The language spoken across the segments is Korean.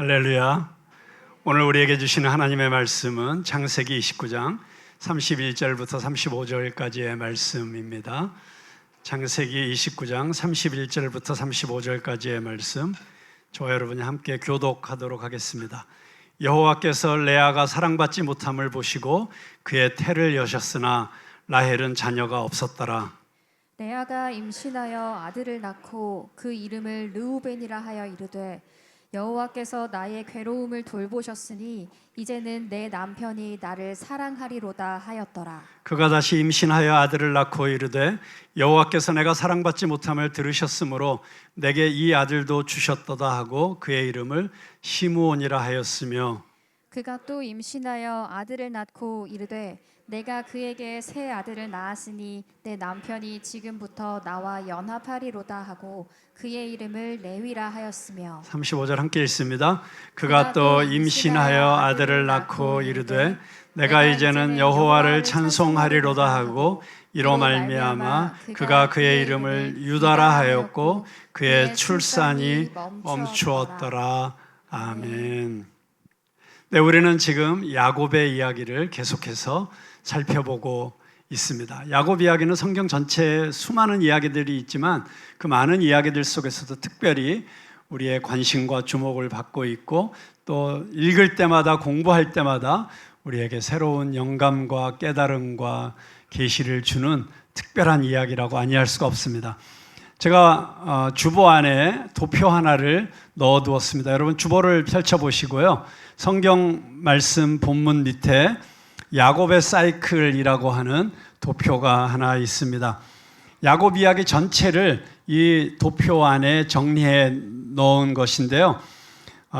할렐루야. 오늘 우리에게 주시는 하나님의 말씀은 창세기 29장 31절부터 35절까지의 말씀입니다. 창세기 29장 31절부터 35절까지의 말씀, 저와 여러분이 함께 교독하도록 하겠습니다. 여호와께서 레아가 사랑받지 못함을 보시고 그의 태를 여셨으나 라헬은 자녀가 없었더라. 레아가 임신하여 아들을 낳고 그 이름을 르우벤이라 하여 이르되 여호와께서 나의 괴로움을 돌보셨으니 이제는 내 남편이 나를 사랑하리로다 하였더라. 그가 다시 임신하여 아들을 낳고 이르되 여호와께서 내가 사랑받지 못함을 들으셨으므로 내게 이 아들도 주셨도다 하고 그의 이름을 시므온이라 하였으며, 그가 또 임신하여 아들을 낳고 이르되 내가 그에게 새 아들을 낳았으니 내 남편이 지금부터 나와 연합하리로다 하고 그의 이름을 레위라 하였으며. 35절 함께 읽습니다. 그가 또 임신하여 아들을 낳고 이르되 내가 이제는 여호와를 찬송하리로다 하고 이로 말미암아 그가 그의 이름을 유다라 하였고 그의 출산이 멈추었더라. 아멘. 네, 우리는 지금 야곱의 이야기를 계속해서 살펴보고 있습니다. 야곱 이야기는 성경 전체에 수많은 이야기들이 있지만 그 많은 이야기들 속에서도 특별히 우리의 관심과 주목을 받고 있고 또 읽을 때마다 공부할 때마다 우리에게 새로운 영감과 깨달음과 계시를 주는 특별한 이야기라고 아니할 수가 없습니다. 제가 주보 안에 도표 하나를 넣어두었습니다. 여러분 주보를 펼쳐보시고요. 성경 말씀 본문 밑에 야곱의 사이클이라고 하는 도표가 하나 있습니다. 야곱 이야기 전체를 이 도표 안에 정리해 놓은 것인데요.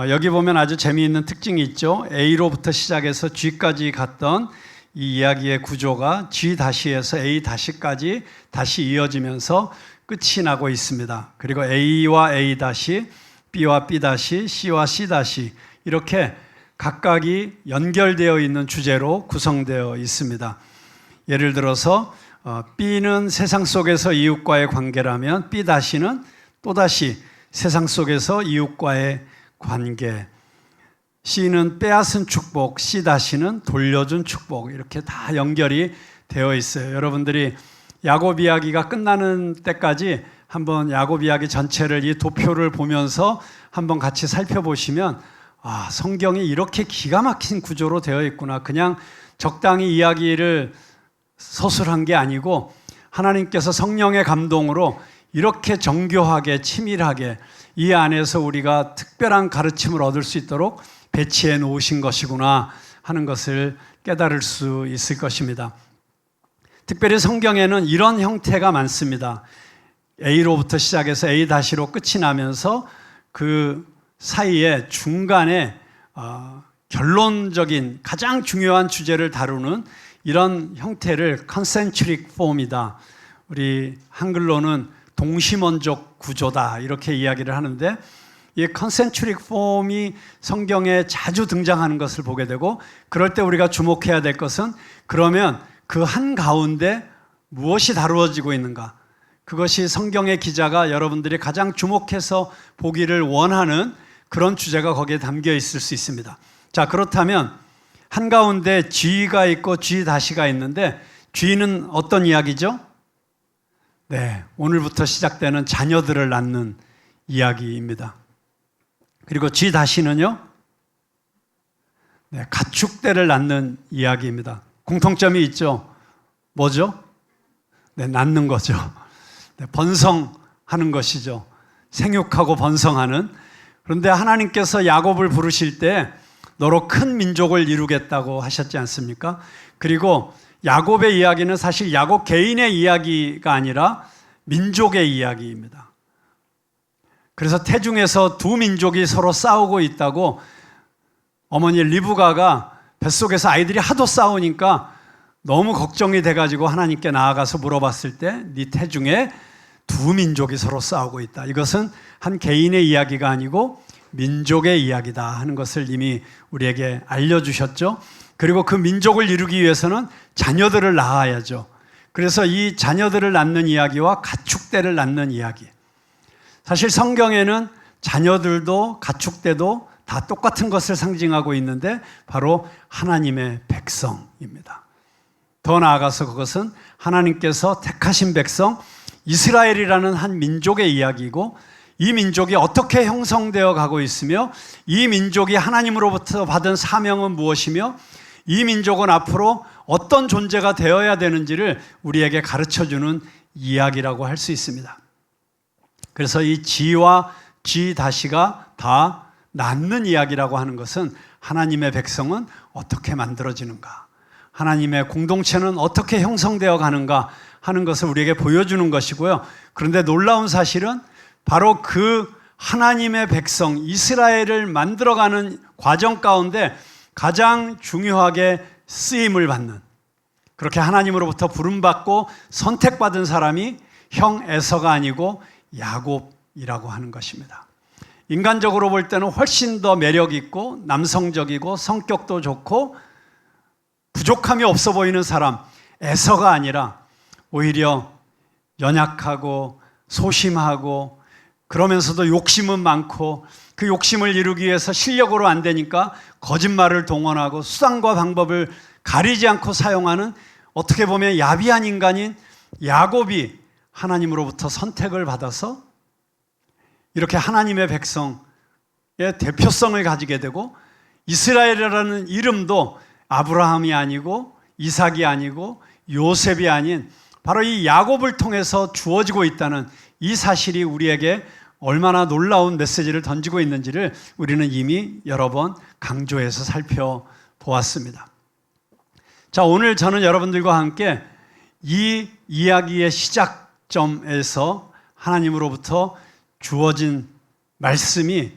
여기 보면 아주 재미있는 특징이 있죠. A로부터 시작해서 G까지 갔던 이 이야기의 구조가 G-에서 A-까지 다시 이어지면서 끝이 나고 있습니다. 그리고 A와 A-, B와 B-, C와 C- 이렇게 각각이 연결되어 있는 주제로 구성되어 있습니다. 예를 들어서 B는 세상 속에서 이웃과의 관계라면 B-는 또다시 세상 속에서 이웃과의 관계, C는 빼앗은 축복, C-는 돌려준 축복, 이렇게 다 연결이 되어 있어요. 여러분들이 야곱 이야기가 끝나는 때까지 한번 야곱 이야기 전체를 이 도표를 보면서 한번 같이 살펴보시면 성경이 이렇게 기가 막힌 구조로 되어 있구나. 그냥 적당히 이야기를 서술한 게 아니고 하나님께서 성령의 감동으로 이렇게 정교하게 치밀하게 이 안에서 우리가 특별한 가르침을 얻을 수 있도록 배치해 놓으신 것이구나 하는 것을 깨달을 수 있을 것입니다. 특별히 성경에는 이런 형태가 많습니다. A로부터 시작해서 A-로 끝이 나면서 그 사이에 중간에 결론적인 가장 중요한 주제를 다루는 이런 형태를 컨센트릭 폼이다. 우리 한글로는 동시먼족 구조다 이렇게 이야기를 하는데 이 컨센트릭 폼이 성경에 자주 등장하는 것을 보게 되고 그럴 때 우리가 주목해야 될 것은 그러면 그 한가운데 무엇이 다루어지고 있는가? 그것이 성경의 기자가 여러분들이 가장 주목해서 보기를 원하는 그런 주제가 거기에 담겨 있을 수 있습니다. 자, 그렇다면 한가운데 G가 있고 G-가 있는데 G는 어떤 이야기죠? 네, 오늘부터 시작되는 자녀들을 낳는 이야기입니다. 그리고 G-는요? 네, 가축대를 낳는 이야기입니다. 공통점이 있죠? 뭐죠? 네, 낳는 거죠. 네, 번성하는 것이죠. 생육하고 번성하는. 그런데 하나님께서 야곱을 부르실 때 너로 큰 민족을 이루겠다고 하셨지 않습니까? 그리고 야곱의 이야기는 사실 야곱 개인의 이야기가 아니라 민족의 이야기입니다. 그래서 태중에서 두 민족이 서로 싸우고 있다고 어머니 리브가가 뱃속에서 아이들이 하도 싸우니까 너무 걱정이 돼가지고 하나님께 나아가서 물어봤을 때 네 태중에 두 민족이 서로 싸우고 있다. 이것은 한 개인의 이야기가 아니고 민족의 이야기다 하는 것을 이미 우리에게 알려주셨죠. 그리고 그 민족을 이루기 위해서는 자녀들을 낳아야죠. 그래서 이 자녀들을 낳는 이야기와 가축대를 낳는 이야기. 사실 성경에는 자녀들도 가축대도 다 똑같은 것을 상징하고 있는데 바로 하나님의 백성입니다. 더 나아가서 그것은 하나님께서 택하신 백성 이스라엘이라는 한 민족의 이야기이고, 이 민족이 어떻게 형성되어 가고 있으며 이 민족이 하나님으로부터 받은 사명은 무엇이며 이 민족은 앞으로 어떤 존재가 되어야 되는지를 우리에게 가르쳐주는 이야기라고 할 수 있습니다. 그래서 이 지와 지 다시가 다 낳는 이야기라고 하는 것은 하나님의 백성은 어떻게 만들어지는가, 하나님의 공동체는 어떻게 형성되어 가는가 하는 것을 우리에게 보여주는 것이고요. 그런데 놀라운 사실은 바로 그 하나님의 백성 이스라엘을 만들어가는 과정 가운데 가장 중요하게 쓰임을 받는, 그렇게 하나님으로부터 부름받고 선택받은 사람이 형 에서가 아니고 야곱이라고 하는 것입니다. 인간적으로 볼 때는 훨씬 더 매력 있고 남성적이고 성격도 좋고 부족함이 없어 보이는 사람 에서가 아니라 오히려 연약하고 소심하고 그러면서도 욕심은 많고 그 욕심을 이루기 위해서 실력으로 안 되니까 거짓말을 동원하고 수단과 방법을 가리지 않고 사용하는, 어떻게 보면 야비한 인간인 야곱이 하나님으로부터 선택을 받아서 이렇게 하나님의 백성의 대표성을 가지게 되고, 이스라엘이라는 이름도 아브라함이 아니고 이삭이 아니고 요셉이 아닌 바로 이 야곱을 통해서 주어지고 있다는 이 사실이 우리에게 얼마나 놀라운 메시지를 던지고 있는지를 우리는 이미 여러 번 강조해서 살펴보았습니다. 자, 오늘 저는 여러분들과 함께 이 이야기의 시작점에서 하나님으로부터 주어진 말씀이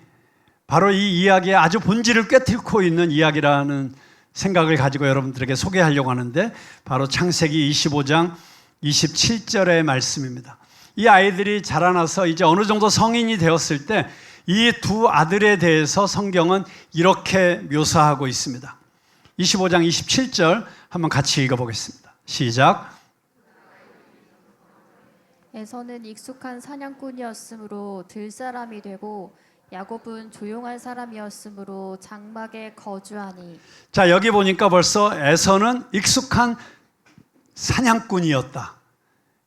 바로 이 이야기의 아주 본질을 꿰뚫고 있는 이야기라는 생각을 가지고 여러분들에게 소개하려고 하는데, 바로 창세기 25장 27절의 말씀입니다. 이 아이들이 자라나서 이제 어느 정도 성인이 되었을 때 이 두 아들에 대해서 성경은 이렇게 묘사하고 있습니다. 25장 27절 한번 같이 읽어보겠습니다. 시작. 에서는 익숙한 사냥꾼이었으므로 들사람이 되고 야곱은 조용한 사람이었으므로 장막에 거주하니. 자, 여기 보니까 벌써 에서는 익숙한 사냥꾼이었다.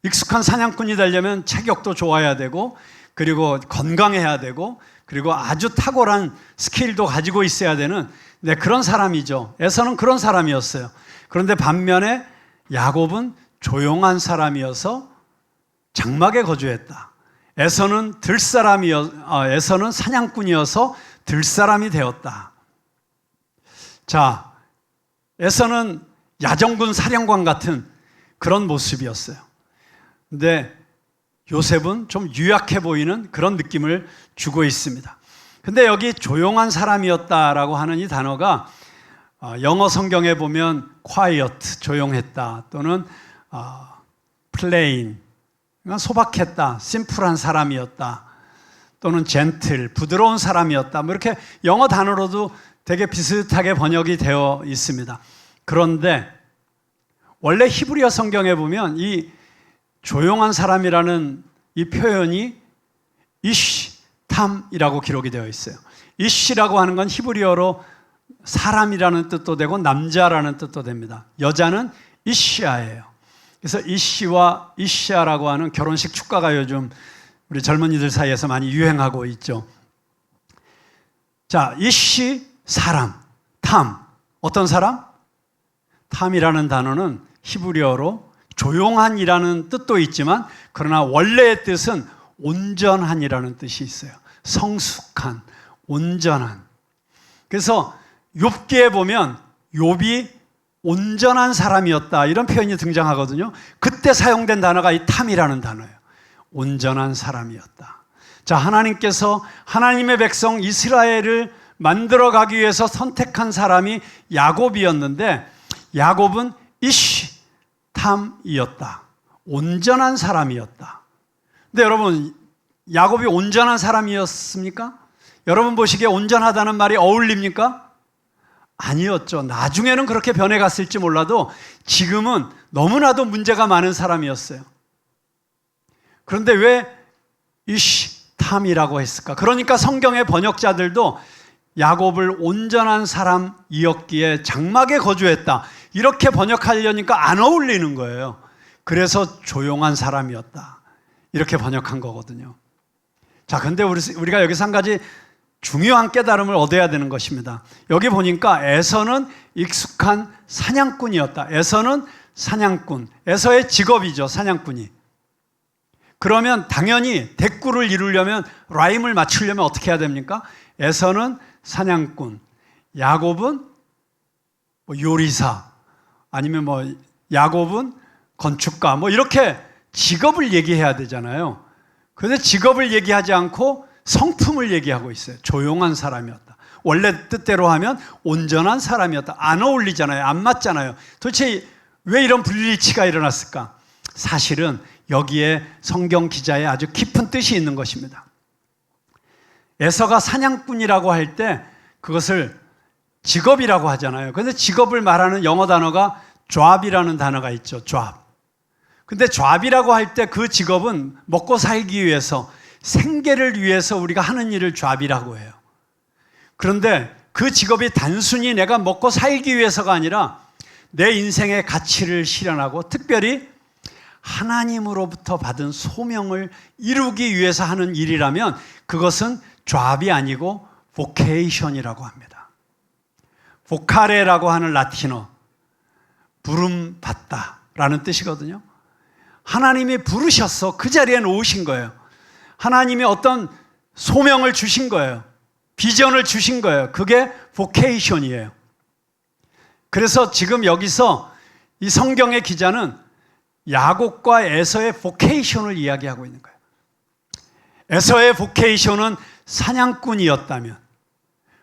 익숙한 사냥꾼이 되려면 체격도 좋아야 되고, 그리고 건강해야 되고, 그리고 아주 탁월한 스킬도 가지고 있어야 되는, 네, 그런 사람이죠. 에서는 그런 사람이었어요. 그런데 반면에 야곱은 조용한 사람이어서 장막에 거주했다. 에서는 에서는 사냥꾼이어서 들사람이 되었다. 자, 에서는 야정군 사령관 같은 그런 모습이었어요. 근데 요셉은 좀 유약해 보이는 그런 느낌을 주고 있습니다. 근데 여기 조용한 사람이었다라고 하는 이 단어가 영어 성경에 보면 quiet, 조용했다, 또는 plain, 소박했다, 심플한 사람이었다, 또는 gentle, 부드러운 사람이었다, 뭐 이렇게 영어 단어로도 되게 비슷하게 번역이 되어 있습니다. 그런데 원래 히브리어 성경에 보면 이 조용한 사람이라는 이 표현이 이쉬탐이라고 기록이 되어 있어요. 이쉬라고 하는 건 히브리어로 사람이라는 뜻도 되고 남자라는 뜻도 됩니다. 여자는 이시아예요. 그래서 이시와 이시아라고 하는 결혼식 축가가 요즘 우리 젊은이들 사이에서 많이 유행하고 있죠. 자, 이시, 사람, 탐. 어떤 사람? 탐이라는 단어는 히브리어로 조용한이라는 뜻도 있지만, 그러나 원래의 뜻은 온전한이라는 뜻이 있어요. 성숙한, 온전한. 그래서 욥기에 보면 욥이 온전한 사람이었다, 이런 표현이 등장하거든요. 그때 사용된 단어가 이 탐이라는 단어예요. 온전한 사람이었다. 자, 하나님께서 하나님의 백성 이스라엘을 만들어가기 위해서 선택한 사람이 야곱이었는데, 야곱은 이쉬탐이었다. 온전한 사람이었다. 근데 여러분, 야곱이 온전한 사람이었습니까? 여러분 보시기에 온전하다는 말이 어울립니까? 아니었죠. 나중에는 그렇게 변해갔을지 몰라도 지금은 너무나도 문제가 많은 사람이었어요. 그런데 왜 이쉬탐이라고 했을까? 그러니까 성경의 번역자들도 야곱을 온전한 사람이었기에 장막에 거주했다. 이렇게 번역하려니까 안 어울리는 거예요. 그래서 조용한 사람이었다. 이렇게 번역한 거거든요. 자, 근데 우리가 여기서 한 가지 중요한 깨달음을 얻어야 되는 것입니다. 여기 보니까 에서는 익숙한 사냥꾼이었다. 에서는 사냥꾼. 에서의 직업이죠, 사냥꾼이. 그러면 당연히 대꾸를 이루려면, 라임을 맞추려면 어떻게 해야 됩니까? 에서는 사냥꾼, 야곱은 요리사, 아니면 야곱은 건축가, 이렇게 직업을 얘기해야 되잖아요. 그런데 직업을 얘기하지 않고 성품을 얘기하고 있어요. 조용한 사람이었다. 원래 뜻대로 하면 온전한 사람이었다. 안 어울리잖아요. 안 맞잖아요. 도대체 왜 이런 분리치가 일어났을까? 사실은 여기에 성경 기자의 아주 깊은 뜻이 있는 것입니다. 에서가 사냥꾼이라고 할 때 그것을 직업이라고 하잖아요. 그런데 직업을 말하는 영어 단어가 job이라는 단어가 있죠. job. 근데 job이라고 할 때 그 직업은 먹고 살기 위해서, 생계를 위해서 우리가 하는 일을 job이라고 해요. 그런데 그 직업이 단순히 내가 먹고 살기 위해서가 아니라 내 인생의 가치를 실현하고 특별히 하나님으로부터 받은 소명을 이루기 위해서 하는 일이라면 그것은 job이 아니고 vocation이라고 합니다. vocare라고 하는 라틴어, 부름받다라는 뜻이거든요. 하나님이 부르셔서 그 자리에 놓으신 거예요. 하나님이 어떤 소명을 주신 거예요. 비전을 주신 거예요. 그게 vocation이에요. 그래서 지금 여기서 이 성경의 기자는 야곱과 에서의 vocation을 이야기하고 있는 거예요. 에서의 vocation은 사냥꾼이었다면,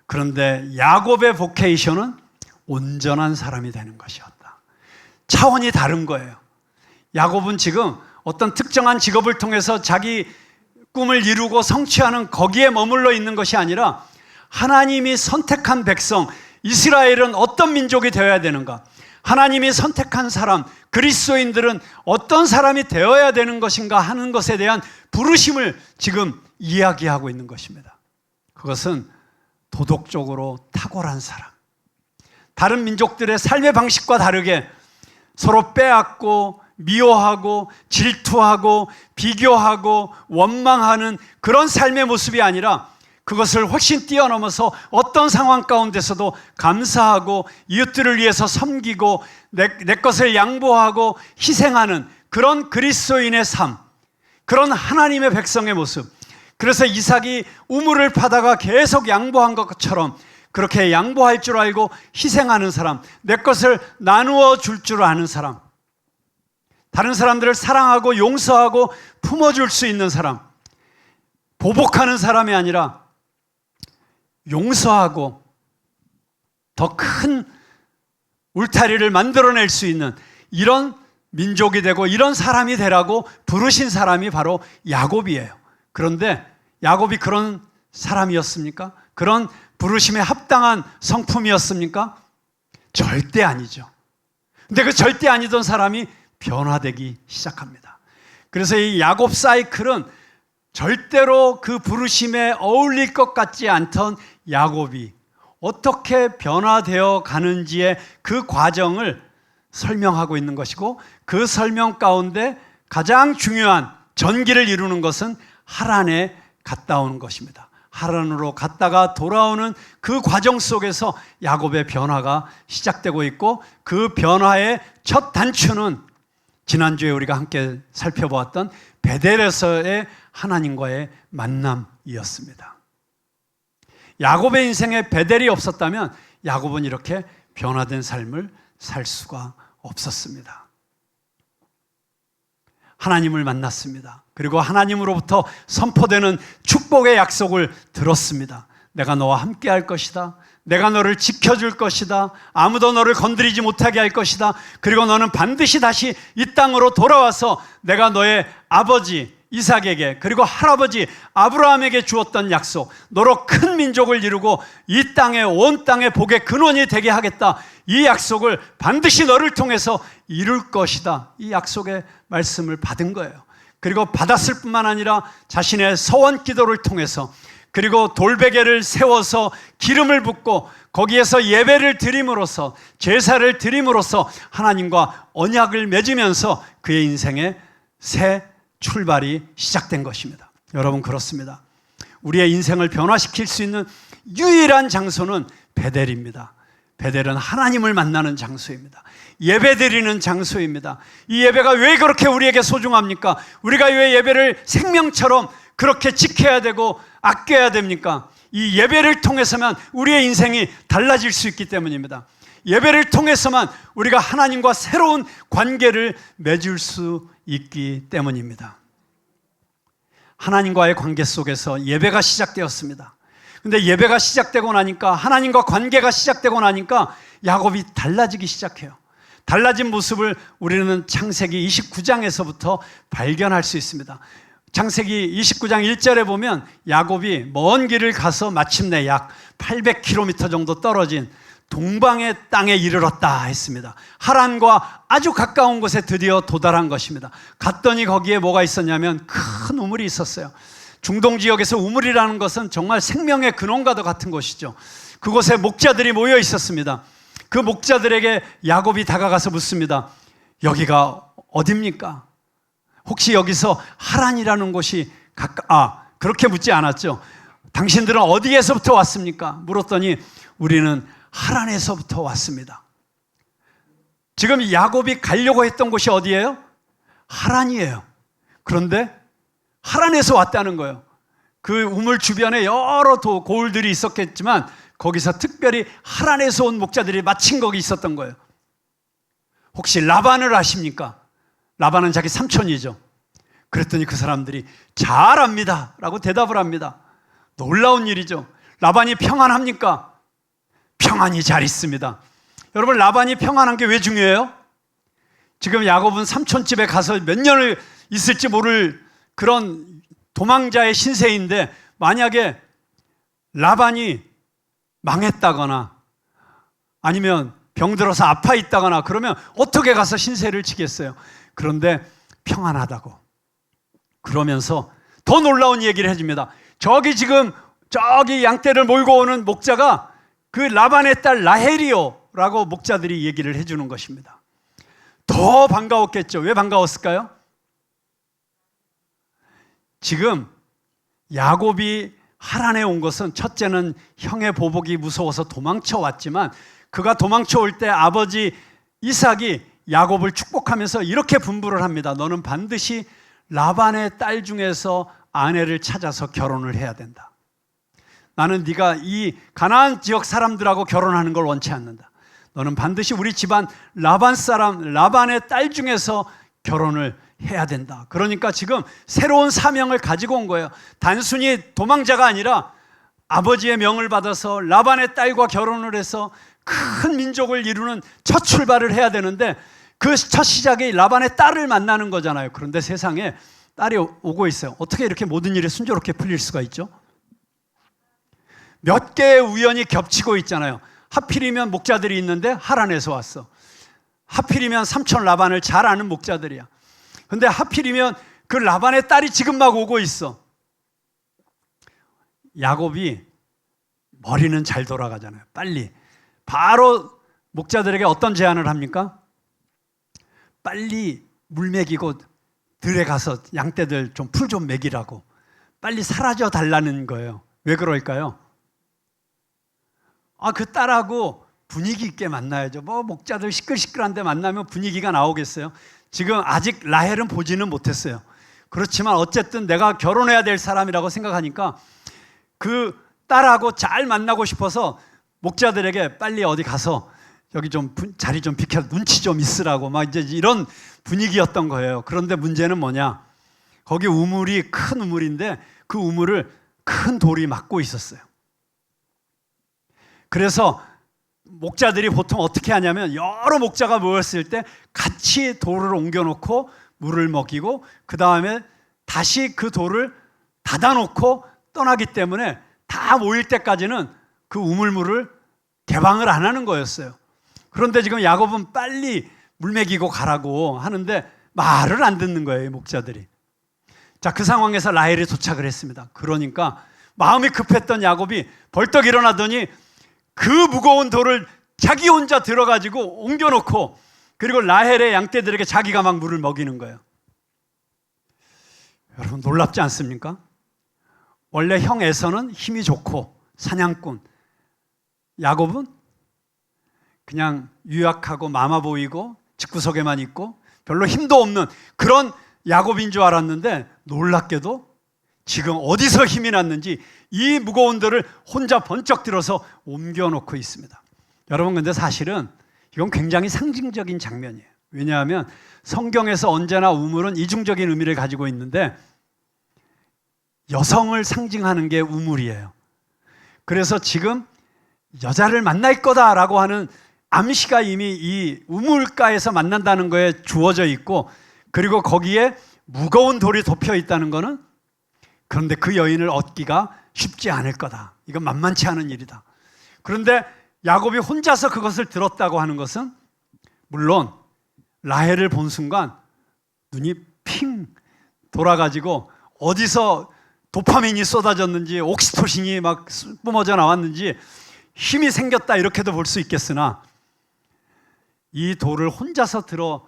그런데 야곱의 vocation은 온전한 사람이 되는 것이었다. 차원이 다른 거예요. 야곱은 지금 어떤 특정한 직업을 통해서 자기 꿈을 이루고 성취하는 거기에 머물러 있는 것이 아니라 하나님이 선택한 백성, 이스라엘은 어떤 민족이 되어야 되는가? 하나님이 선택한 사람, 그리스도인들은 어떤 사람이 되어야 되는 것인가 하는 것에 대한 부르심을 지금 이야기하고 있는 것입니다. 그것은 도덕적으로 탁월한 사람, 다른 민족들의 삶의 방식과 다르게 서로 빼앗고 미워하고 질투하고 비교하고 원망하는 그런 삶의 모습이 아니라 그것을 훨씬 뛰어넘어서 어떤 상황 가운데서도 감사하고 이웃들을 위해서 섬기고 내 것을 양보하고 희생하는 그런 그리스도인의 삶, 그런 하나님의 백성의 모습. 그래서 이삭이 우물을 파다가 계속 양보한 것처럼 그렇게 양보할 줄 알고 희생하는 사람, 내 것을 나누어 줄 줄 아는 사람, 다른 사람들을 사랑하고 용서하고 품어줄 수 있는 사람, 보복하는 사람이 아니라 용서하고 더 큰 울타리를 만들어낼 수 있는 이런 민족이 되고 이런 사람이 되라고 부르신 사람이 바로 야곱이에요. 그런데 야곱이 그런 사람이었습니까? 그런 부르심에 합당한 성품이었습니까? 절대 아니죠. 근데 그 절대 아니던 사람이 변화되기 시작합니다. 그래서 이 야곱 사이클은 절대로 그 부르심에 어울릴 것 같지 않던 야곱이 어떻게 변화되어 가는지의 그 과정을 설명하고 있는 것이고, 그 설명 가운데 가장 중요한 전기를 이루는 것은 하란에 갔다 오는 것입니다. 하란으로 갔다가 돌아오는 그 과정 속에서 야곱의 변화가 시작되고 있고, 그 변화의 첫 단추는 지난주에 우리가 함께 살펴보았던 베델에서의 하나님과의 만남이었습니다. 야곱의 인생에 베델이 없었다면 야곱은 이렇게 변화된 삶을 살 수가 없었습니다. 하나님을 만났습니다. 그리고 하나님으로부터 선포되는 축복의 약속을 들었습니다. 내가 너와 함께 할 것이다. 내가 너를 지켜줄 것이다. 아무도 너를 건드리지 못하게 할 것이다. 그리고 너는 반드시 다시 이 땅으로 돌아와서 내가 너의 아버지 이삭에게 그리고 할아버지 아브라함에게 주었던 약속, 너로 큰 민족을 이루고 이 땅에 온 땅의 복의 근원이 되게 하겠다. 이 약속을 반드시 너를 통해서 이룰 것이다. 이 약속의 말씀을 받은 거예요. 그리고 받았을 뿐만 아니라 자신의 서원 기도를 통해서 그리고 돌베개를 세워서 기름을 붓고 거기에서 예배를 드림으로써, 제사를 드림으로써 하나님과 언약을 맺으면서 그의 인생의 새 출발이 시작된 것입니다. 여러분, 그렇습니다. 우리의 인생을 변화시킬 수 있는 유일한 장소는 베델입니다. 베델은 하나님을 만나는 장소입니다. 예배드리는 장소입니다. 이 예배가 왜 그렇게 우리에게 소중합니까? 우리가 왜 예배를 생명처럼 그렇게 지켜야 되고 아껴야 됩니까? 이 예배를 통해서만 우리의 인생이 달라질 수 있기 때문입니다. 예배를 통해서만 우리가 하나님과 새로운 관계를 맺을 수 있기 때문입니다. 하나님과의 관계 속에서 예배가 시작되었습니다. 근데 예배가 시작되고 나니까, 하나님과 관계가 시작되고 나니까 야곱이 달라지기 시작해요. 달라진 모습을 우리는 창세기 29장에서부터 발견할 수 있습니다. 창세기 29장 1절에 보면 야곱이 먼 길을 가서 마침내 약 800km 정도 떨어진 동방의 땅에 이르렀다 했습니다. 하란과 아주 가까운 곳에 드디어 도달한 것입니다. 갔더니 거기에 뭐가 있었냐면 큰 우물이 있었어요. 중동 지역에서 우물이라는 것은 정말 생명의 근원과도 같은 곳이죠. 그곳에 목자들이 모여 있었습니다. 그 목자들에게 야곱이 다가가서 묻습니다. 여기가 어딥니까? 혹시 여기서 하란이라는 곳이 그렇게 묻지 않았죠. 당신들은 어디에서부터 왔습니까? 물었더니 우리는 하란에서부터 왔습니다. 지금 야곱이 가려고 했던 곳이 어디예요? 하란이에요. 그런데 하란에서 왔다는 거예요. 그 우물 주변에 여러 고을들이 있었겠지만 거기서 특별히 하란에서 온 목자들이 마침 거기 있었던 거예요. 혹시 라반을 아십니까? 라반은 자기 삼촌이죠. 그랬더니 그 사람들이 잘 압니다 라고 대답을 합니다. 놀라운 일이죠. 라반이 평안합니까? 평안히 잘 있습니다. 여러분, 라반이 평안한 게 왜 중요해요? 지금 야곱은 삼촌 집에 가서 몇 년을 있을지 모를 그런 도망자의 신세인데, 만약에 라반이 망했다거나 아니면 병들어서 아파 있다거나 그러면 어떻게 가서 신세를 지겠어요? 그런데 평안하다고 그러면서 더 놀라운 얘기를 해줍니다. 저기 양떼를 몰고 오는 목자가 그 라반의 딸 라헬이요라고 목자들이 얘기를 해주는 것입니다. 더 반가웠겠죠. 왜 반가웠을까요? 지금 야곱이 하란에 온 것은 첫째는 형의 보복이 무서워서 도망쳐 왔지만, 그가 도망쳐 올 때 아버지 이삭이 야곱을 축복하면서 이렇게 분부를 합니다. 너는 반드시 라반의 딸 중에서 아내를 찾아서 결혼을 해야 된다. 나는 네가 이 가나안 지역 사람들하고 결혼하는 걸 원치 않는다. 너는 반드시 우리 집안 라반의 딸 중에서 결혼을 해야 된다. 그러니까 지금 새로운 사명을 가지고 온 거예요. 단순히 도망자가 아니라 아버지의 명을 받아서 라반의 딸과 결혼을 해서 큰 민족을 이루는 첫 출발을 해야 되는데, 그 첫 시작이 라반의 딸을 만나는 거잖아요. 그런데 세상에 딸이 오고 있어요. 어떻게 이렇게 모든 일이 순조롭게 풀릴 수가 있죠? 몇 개의 우연이 겹치고 있잖아요. 하필이면 목자들이 있는데 하란에서 왔어. 하필이면 삼촌 라반을 잘 아는 목자들이야. 근데 하필이면 그 라반의 딸이 지금 막 오고 있어. 야곱이 머리는 잘 돌아가잖아요. 빨리. 바로 목자들에게 어떤 제안을 합니까? 빨리 물 먹이고 들에 가서 양떼들 좀 풀 좀 먹이라고. 빨리 사라져 달라는 거예요. 왜 그럴까요? 그 딸하고 분위기 있게 만나야죠. 목자들 시끌시끌한데 만나면 분위기가 나오겠어요? 지금 아직 라헬은 보지는 못했어요. 그렇지만 어쨌든 내가 결혼해야 될 사람이라고 생각하니까 그 딸하고 잘 만나고 싶어서 목자들에게 빨리 어디 가서 여기 좀 자리 좀 비켜, 눈치 좀 있으라고 막 이제 이런 분위기였던 거예요. 그런데 문제는 뭐냐? 거기 우물이 큰 우물인데 그 우물을 큰 돌이 막고 있었어요. 그래서 목자들이 보통 어떻게 하냐면 여러 목자가 모였을 때 같이 돌을 옮겨놓고 물을 먹이고 그 다음에 다시 그 돌을 닫아놓고 떠나기 때문에 다 모일 때까지는 그 우물물을 개방을 안 하는 거였어요. 그런데 지금 야곱은 빨리 물 먹이고 가라고 하는데 말을 안 듣는 거예요, 목자들이. 자, 그 상황에서 라헬이 도착을 했습니다. 그러니까 마음이 급했던 야곱이 벌떡 일어나더니 그 무거운 돌을 자기 혼자 들어가지고 옮겨놓고 그리고 라헬의 양떼들에게 자기가 막 물을 먹이는 거예요. 여러분 놀랍지 않습니까? 원래 형 에서는 힘이 좋고 사냥꾼, 야곱은 그냥 유약하고 마마 보이고 집구석에만 있고 별로 힘도 없는 그런 야곱인 줄 알았는데 놀랍게도 지금 어디서 힘이 났는지 이 무거운 돌을 혼자 번쩍 들어서 옮겨놓고 있습니다. 여러분 근데 사실은 이건 굉장히 상징적인 장면이에요. 왜냐하면 성경에서 언제나 우물은 이중적인 의미를 가지고 있는데 여성을 상징하는 게 우물이에요. 그래서 지금 여자를 만날 거다라고 하는 암시가 이미 이 우물가에서 만난다는 거에 주어져 있고 그리고 거기에 무거운 돌이 덮여 있다는 거는 그런데 그 여인을 얻기가 쉽지 않을 거다. 이건 만만치 않은 일이다. 그런데 야곱이 혼자서 그것을 들었다고 하는 것은 물론 라헬을 본 순간 눈이 핑 돌아가지고 어디서 도파민이 쏟아졌는지 옥시토신이 막 뿜어져 나왔는지 힘이 생겼다 이렇게도 볼 수 있겠으나 이 돌을 혼자서 들어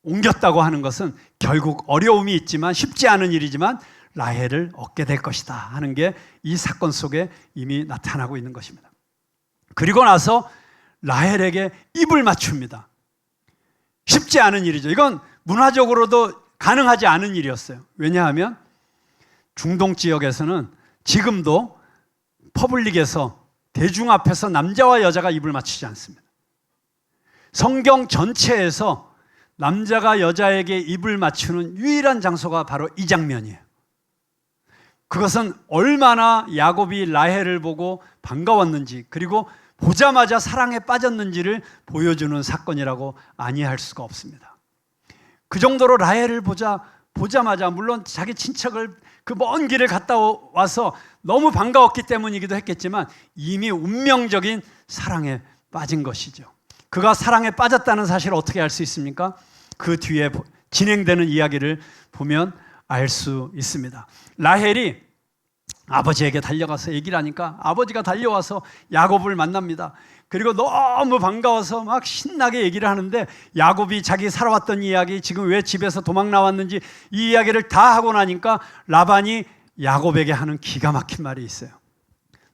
옮겼다고 하는 것은 결국 어려움이 있지만 쉽지 않은 일이지만 라헬을 얻게 될 것이다 하는 게 이 사건 속에 이미 나타나고 있는 것입니다. 그리고 나서 라헬에게 입을 맞춥니다. 쉽지 않은 일이죠. 이건 문화적으로도 가능하지 않은 일이었어요. 왜냐하면 중동 지역에서는 지금도 퍼블릭에서 대중 앞에서 남자와 여자가 입을 맞추지 않습니다. 성경 전체에서 남자가 여자에게 입을 맞추는 유일한 장소가 바로 이 장면이에요. 그것은 얼마나 야곱이 라헬을 보고 반가웠는지 그리고 보자마자 사랑에 빠졌는지를 보여주는 사건이라고 아니할 수가 없습니다. 그 정도로 라헬을 보자마자 물론 자기 친척을 그 먼 길을 갔다 와서 너무 반가웠기 때문이기도 했겠지만 이미 운명적인 사랑에 빠진 것이죠. 그가 사랑에 빠졌다는 사실을 어떻게 알 수 있습니까? 그 뒤에 진행되는 이야기를 보면 알 수 있습니다. 라헬이 아버지에게 달려가서 얘기를 하니까 아버지가 달려와서 야곱을 만납니다. 그리고 너무 반가워서 막 신나게 얘기를 하는데 야곱이 자기 살아왔던 이야기, 지금 왜 집에서 도망 나왔는지 이 이야기를 다 하고 나니까 라반이 야곱에게 하는 기가 막힌 말이 있어요.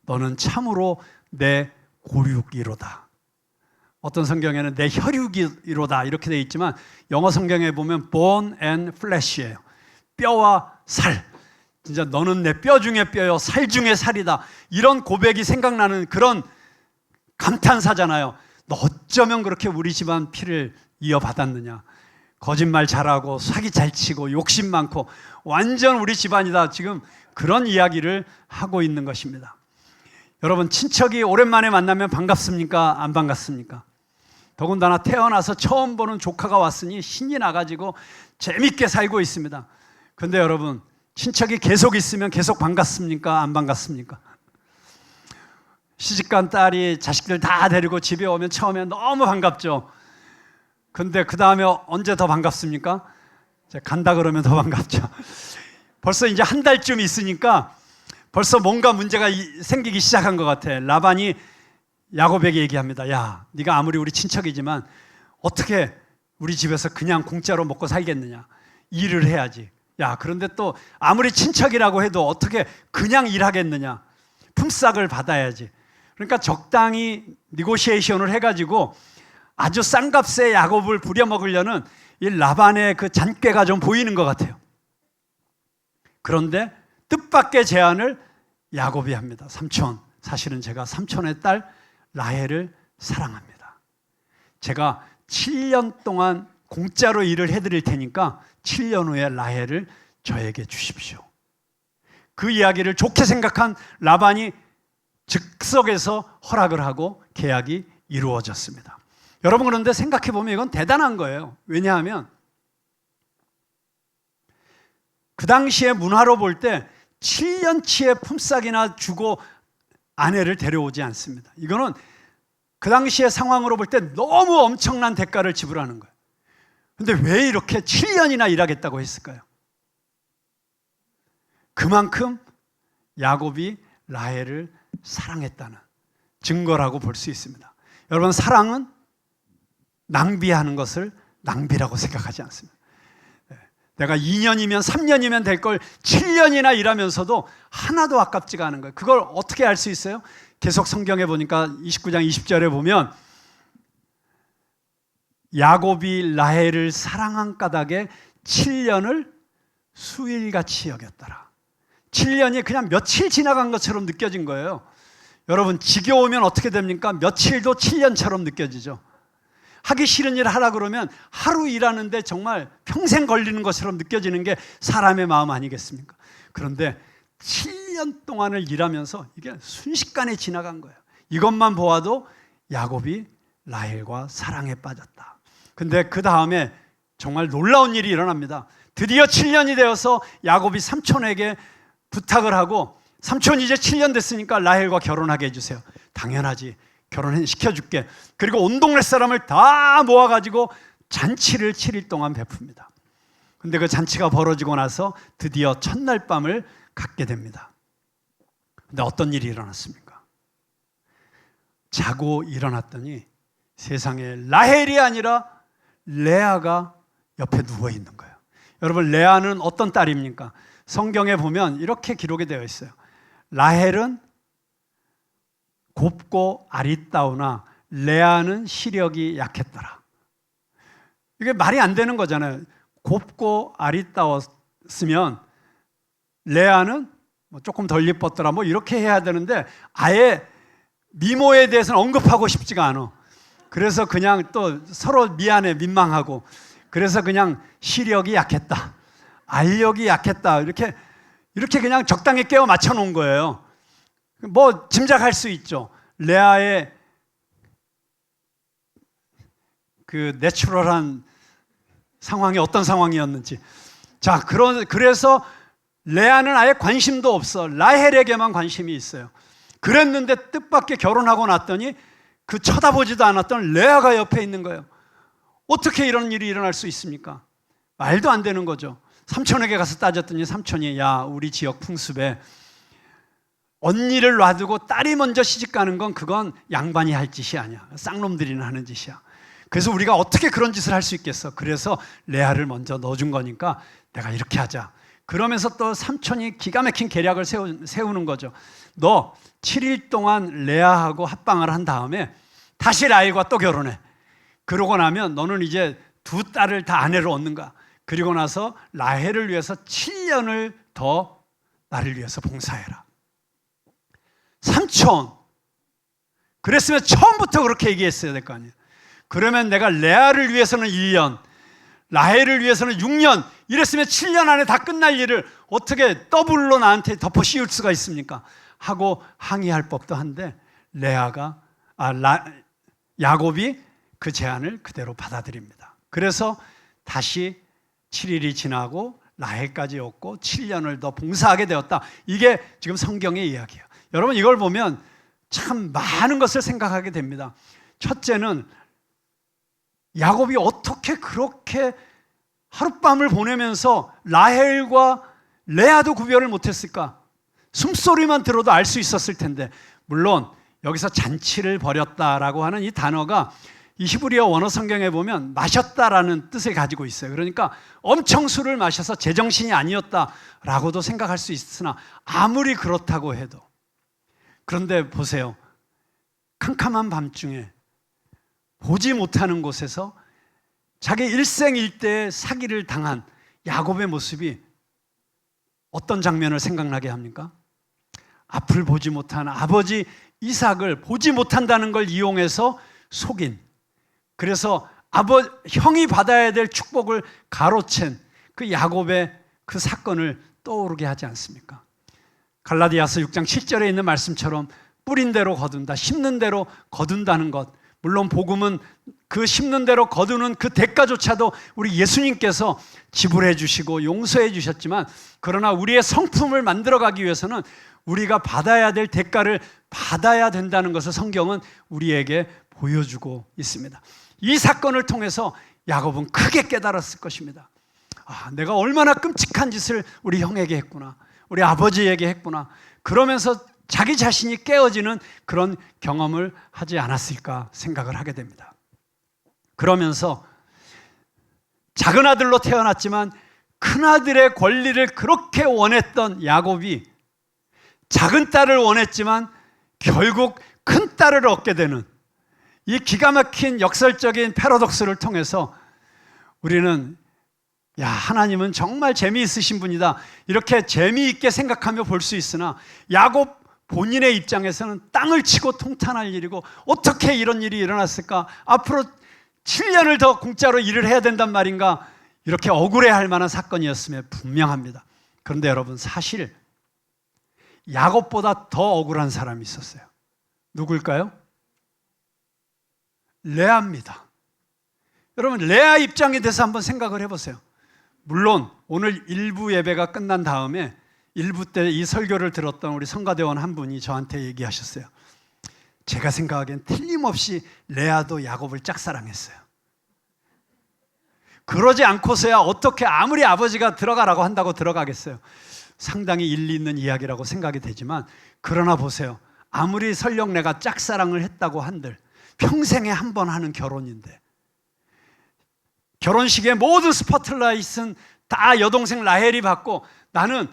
너는 참으로 내 고육이로다. 어떤 성경에는 내 혈육이로다 이렇게 되어 있지만 영어 성경에 보면 bone and flesh예요. 뼈와 살. 진짜 너는 내 뼈 중에 뼈요 살 중에 살이다. 이런 고백이 생각나는 그런 감탄사잖아요. 너 어쩌면 그렇게 우리 집안 피를 이어받았느냐. 거짓말 잘하고 사기 잘 치고 욕심 많고 완전 우리 집안이다. 지금 그런 이야기를 하고 있는 것입니다. 여러분 친척이 오랜만에 만나면 반갑습니까? 안 반갑습니까? 더군다나 태어나서 처음 보는 조카가 왔으니 신이 나가지고 재밌게 살고 있습니다. 그런데 여러분 친척이 계속 있으면 계속 반갑습니까? 안 반갑습니까? 시집간 딸이 자식들 다 데리고 집에 오면 처음에 너무 반갑죠. 근데 그 다음에 언제 더 반갑습니까? 간다 그러면 더 반갑죠. 벌써 이제 한 달쯤 있으니까 벌써 뭔가 문제가 생기기 시작한 것 같아. 라반이 야곱에게 얘기합니다. 야, 네가 아무리 우리 친척이지만 어떻게 우리 집에서 그냥 공짜로 먹고 살겠느냐. 일을 해야지. 야, 그런데 또 아무리 친척이라고 해도 어떻게 그냥 일하겠느냐. 품삯을 받아야지. 그러니까 적당히 니고시에이션을 해가지고 아주 싼 값에 야곱을 부려먹으려는 이 라반의 그 잔꾀가 좀 보이는 것 같아요. 그런데 뜻밖의 제안을 야곱이 합니다. 삼촌, 사실은 제가 삼촌의 딸 라헬을 사랑합니다. 제가 7년 동안 공짜로 일을 해드릴 테니까 7년 후에 라헬을 저에게 주십시오. 그 이야기를 좋게 생각한 라반이 즉석에서 허락을 하고 계약이 이루어졌습니다. 여러분 그런데 생각해 보면 이건 대단한 거예요. 왜냐하면 그 당시의 문화로 볼 때 7년치의 품삯이나 주고 아내를 데려오지 않습니다. 이거는 그 당시의 상황으로 볼 때 너무 엄청난 대가를 지불하는 거예요. 그런데 왜 이렇게 7년이나 일하겠다고 했을까요? 그만큼 야곱이 라헬을 사랑했다는 증거라고 볼 수 있습니다. 여러분, 사랑은 낭비하는 것을 낭비라고 생각하지 않습니다. 내가 2년이면 3년이면 될 걸 7년이나 일하면서도 하나도 아깝지가 않은 거예요. 그걸 어떻게 알 수 있어요? 계속 성경에 보니까 29장 20절에 보면 야곱이 라헬을 사랑한 까닭에 7년을 수일같이 여겼더라. 7년이 그냥 며칠 지나간 것처럼 느껴진 거예요. 여러분, 지겨우면 어떻게 됩니까? 며칠도 7년처럼 느껴지죠. 하기 싫은 일 하라 그러면 하루 일하는데 정말 평생 걸리는 것처럼 느껴지는 게 사람의 마음 아니겠습니까? 그런데 7년 동안을 일하면서 이게 순식간에 지나간 거예요. 이것만 보아도 야곱이 라헬과 사랑에 빠졌다. 근데 그 다음에 정말 놀라운 일이 일어납니다. 드디어 7년이 되어서 야곱이 삼촌에게 부탁을 하고, 삼촌 이제 7년 됐으니까 라헬과 결혼하게 해주세요. 당연하지, 결혼시켜줄게. 그리고 온 동네 사람을 다 모아가지고 잔치를 7일 동안 베풉니다. 근데 그 잔치가 벌어지고 나서 드디어 첫날 밤을 갖게 됩니다. 근데 어떤 일이 일어났습니까? 자고 일어났더니 세상에 라헬이 아니라 레아가 옆에 누워 있는 거예요. 여러분, 레아는 어떤 딸입니까? 성경에 보면 이렇게 기록이 되어 있어요. 라헬은 곱고 아리따우나 레아는 시력이 약했더라. 이게 말이 안 되는 거잖아요. 곱고 아리따웠으면 레아는 조금 덜 예뻤더라, 이렇게 해야 되는데 아예 미모에 대해서는 언급하고 싶지가 않아. 그래서 그냥 또 서로 미안해, 민망하고, 그래서 그냥 시력이 약했다, 알력이 약했다, 이렇게 그냥 적당히 깨워 맞춰 놓은 거예요. 짐작할 수 있죠. 레아의 그 내추럴한 상황이 어떤 상황이었는지. 자, 그래서 레아는 아예 관심도 없어. 라헬에게만 관심이 있어요. 그랬는데 뜻밖의 결혼하고 났더니 그 쳐다보지도 않았던 레아가 옆에 있는 거예요. 어떻게 이런 일이 일어날 수 있습니까? 말도 안 되는 거죠. 삼촌에게 가서 따졌더니 삼촌이, 야, 우리 지역 풍습에 언니를 놔두고 딸이 먼저 시집가는 건 그건 양반이 할 짓이 아니야. 쌍놈들이나 하는 짓이야. 그래서 우리가 어떻게 그런 짓을 할 수 있겠어. 그래서 레아를 먼저 넣어준 거니까 내가 이렇게 하자. 그러면서 또 삼촌이 기가 막힌 계략을 세우는 거죠. 너 7일 동안 레아하고 합방을 한 다음에 다시 라헬과 또 결혼해. 그러고 나면 너는 이제 두 딸을 다 아내로 얻는 거야. 그리고 나서 라헬을 위해서 7년을 더 나를 위해서 봉사해라. 삼촌, 그랬으면 처음부터 그렇게 얘기했어야 될 거 아니에요. 그러면 내가 레아를 위해서는 1년, 라헬을 위해서는 6년, 이랬으면 7년 안에 다 끝날 일을 어떻게 더블로 나한테 덮어 씌울 수가 있습니까? 하고 항의할 법도 한데 야곱이 그 제안을 그대로 받아들입니다. 그래서 다시 7일이 지나고 라헬까지 얻고 7년을 더 봉사하게 되었다. 이게 지금 성경의 이야기예요. 여러분, 이걸 보면 참 많은 것을 생각하게 됩니다. 첫째는 야곱이 어떻게 그렇게 하룻밤을 보내면서 라헬과 레아도 구별을 못했을까? 숨소리만 들어도 알 수 있었을 텐데. 물론 여기서 잔치를 벌였다라고 하는 이 단어가 이 히브리어 원어 성경에 보면 마셨다라는 뜻을 가지고 있어요. 그러니까 엄청 술을 마셔서 제정신이 아니었다라고도 생각할 수 있으나, 아무리 그렇다고 해도, 그런데 보세요. 캄캄한 밤중에 보지 못하는 곳에서 자기 일생일대의 사기를 당한 야곱의 모습이 어떤 장면을 생각나게 합니까? 앞을 보지 못한 아버지 이삭을 보지 못한다는 걸 이용해서 속인, 그래서 형이 받아야 될 축복을 가로챈 그 야곱의 그 사건을 떠오르게 하지 않습니까? 갈라디아서 6장 7절에 있는 말씀처럼 뿌린 대로 거둔다, 심는 대로 거둔다는 것. 물론 복음은 그 심는 대로 거두는 그 대가조차도 우리 예수님께서 지불해 주시고 용서해 주셨지만, 그러나 우리의 성품을 만들어가기 위해서는 우리가 받아야 될 대가를 받아야 된다는 것을 성경은 우리에게 보여주고 있습니다. 이 사건을 통해서 야곱은 크게 깨달았을 것입니다. 내가 얼마나 끔찍한 짓을 우리 형에게 했구나. 우리 아버지에게 했구나. 그러면서 자기 자신이 깨어지는 그런 경험을 하지 않았을까 생각을 하게 됩니다. 그러면서 작은 아들로 태어났지만 큰아들의 권리를 그렇게 원했던 야곱이 작은 딸을 원했지만 결국 큰 딸을 얻게 되는 이 기가 막힌 역설적인 패러독스를 통해서 우리는 하나님은 정말 재미있으신 분이다, 이렇게 재미있게 생각하며 볼 수 있으나 야곱 본인의 입장에서는 땅을 치고 통탄할 일이고 어떻게 이런 일이 일어났을까? 앞으로 7년을 더 공짜로 일을 해야 된단 말인가? 이렇게 억울해할 만한 사건이었음에 분명합니다. 그런데 여러분, 사실 야곱보다 더 억울한 사람이 있었어요. 누굴까요? 레아입니다. 여러분, 레아 입장에 대해서 한번 생각을 해보세요. 물론 오늘 일부 예배가 끝난 다음에 일부 때 이 설교를 들었던 우리 성가대원 한 분이 저한테 얘기하셨어요. 제가 생각하기엔 틀림없이 레아도 야곱을 짝사랑했어요. 그러지 않고서야 어떻게 아무리 아버지가 들어가라고 한다고 들어가겠어요. 상당히 일리 있는 이야기라고 생각이 되지만, 그러나 보세요. 아무리 설령 내가 짝사랑을 했다고 한들 평생에 한 번 하는 결혼인데, 결혼식의 모든 스포트라이트는 다 여동생 라헬이 받고 나는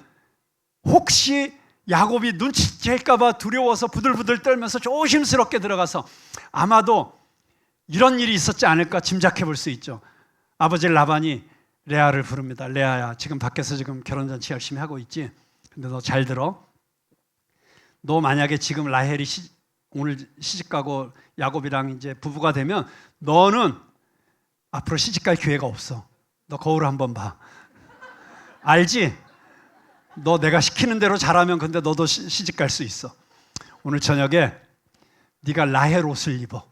혹시 야곱이 눈치챌까 봐 두려워서 부들부들 떨면서 조심스럽게 들어가서 아마도 이런 일이 있었지 않을까 짐작해 볼 수 있죠. 아버지 라반이 레아를 부릅니다. 레아야, 지금 밖에서 지금 결혼잔치 열심히 하고 있지? 근데 너 잘 들어. 너 만약에 지금 라헬이 오늘 시집가고 야곱이랑 이제 부부가 되면 너는 앞으로 시집갈 기회가 없어. 너 거울 한번 봐. 알지? 너 내가 시키는 대로 잘하면 근데 너도 시집갈 수 있어. 오늘 저녁에 네가 라헬 옷을 입어.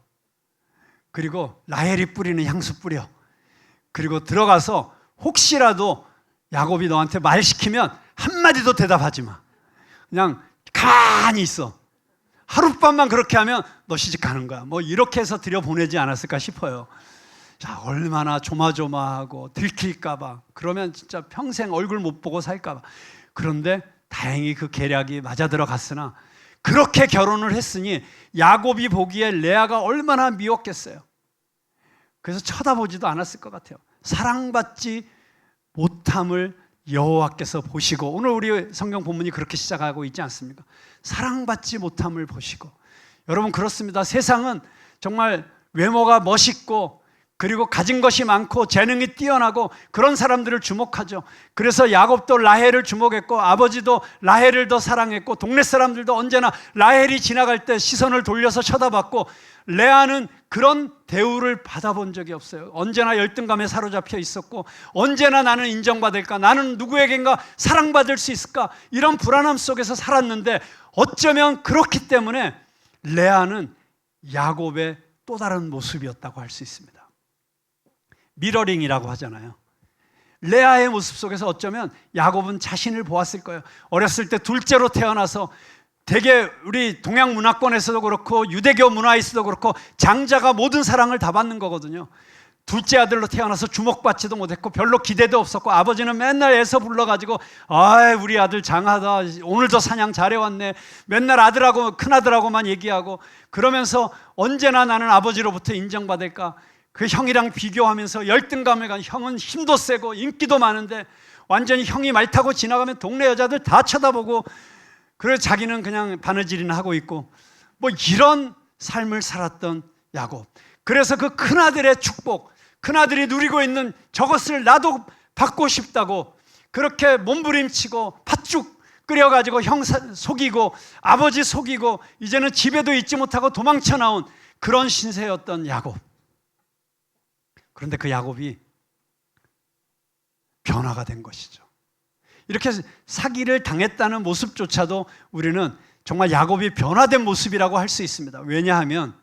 그리고 라헬이 뿌리는 향수 뿌려. 그리고 들어가서 혹시라도 야곱이 너한테 말 시키면 한마디도 대답하지 마. 그냥 가만히 있어. 하룻밤만 그렇게 하면 너 시집 가는 거야. 뭐 이렇게 해서 들여보내지 않았을까 싶어요. 자, 얼마나 조마조마하고 들킬까 봐, 그러면 진짜 평생 얼굴 못 보고 살까 봐. 그런데 다행히 그 계략이 맞아 들어갔으나 그렇게 결혼을 했으니 야곱이 보기에 레아가 얼마나 미웠겠어요. 그래서 쳐다보지도 않았을 것 같아요. 사랑받지 못함을 여호와께서 보시고, 오늘 우리 성경 본문이 그렇게 시작하고 있지 않습니까? 사랑받지 못함을 보시고. 여러분, 그렇습니다. 세상은 정말 외모가 멋있고 그리고 가진 것이 많고 재능이 뛰어나고 그런 사람들을 주목하죠. 그래서 야곱도 라헬을 주목했고 아버지도 라헬을 더 사랑했고 동네 사람들도 언제나 라헬이 지나갈 때 시선을 돌려서 쳐다봤고, 레아는 그런 대우를 받아본 적이 없어요. 언제나 열등감에 사로잡혀 있었고 언제나 나는 인정받을까, 나는 누구에겐가 사랑받을 수 있을까, 이런 불안함 속에서 살았는데 어쩌면 그렇기 때문에 레아는 야곱의 또 다른 모습이었다고 할 수 있습니다. 미러링이라고 하잖아요. 레아의 모습 속에서 어쩌면 야곱은 자신을 보았을 거예요. 어렸을 때 둘째로 태어나서 되게 우리 동양 문화권에서도 그렇고 유대교 문화에서도 그렇고 장자가 모든 사랑을 다 받는 거거든요. 둘째 아들로 태어나서 주목받지도 못했고 별로 기대도 없었고 아버지는 맨날 애서 불러가지고 우리 아들 장하다, 오늘도 사냥 잘해왔네, 맨날 아들하고 큰아들하고만 얘기하고 그러면서 언제나 나는 아버지로부터 인정받을까, 그 형이랑 비교하면서 열등감을 가지고, 형은 힘도 세고 인기도 많은데 완전히 형이 말 타고 지나가면 동네 여자들 다 쳐다보고, 그래서 자기는 그냥 바느질이나 하고 있고, 뭐 이런 삶을 살았던 야곱. 그래서 그 큰아들의 축복, 큰아들이 누리고 있는 저것을 나도 받고 싶다고 그렇게 몸부림치고 팥죽 끓여가지고 형 속이고 아버지 속이고 이제는 집에도 있지 못하고 도망쳐 나온 그런 신세였던 야곱. 그런데 그 야곱이 변화가 된 것이죠. 이렇게 사기를 당했다는 모습조차도 우리는 정말 야곱이 변화된 모습이라고 할 수 있습니다. 왜냐하면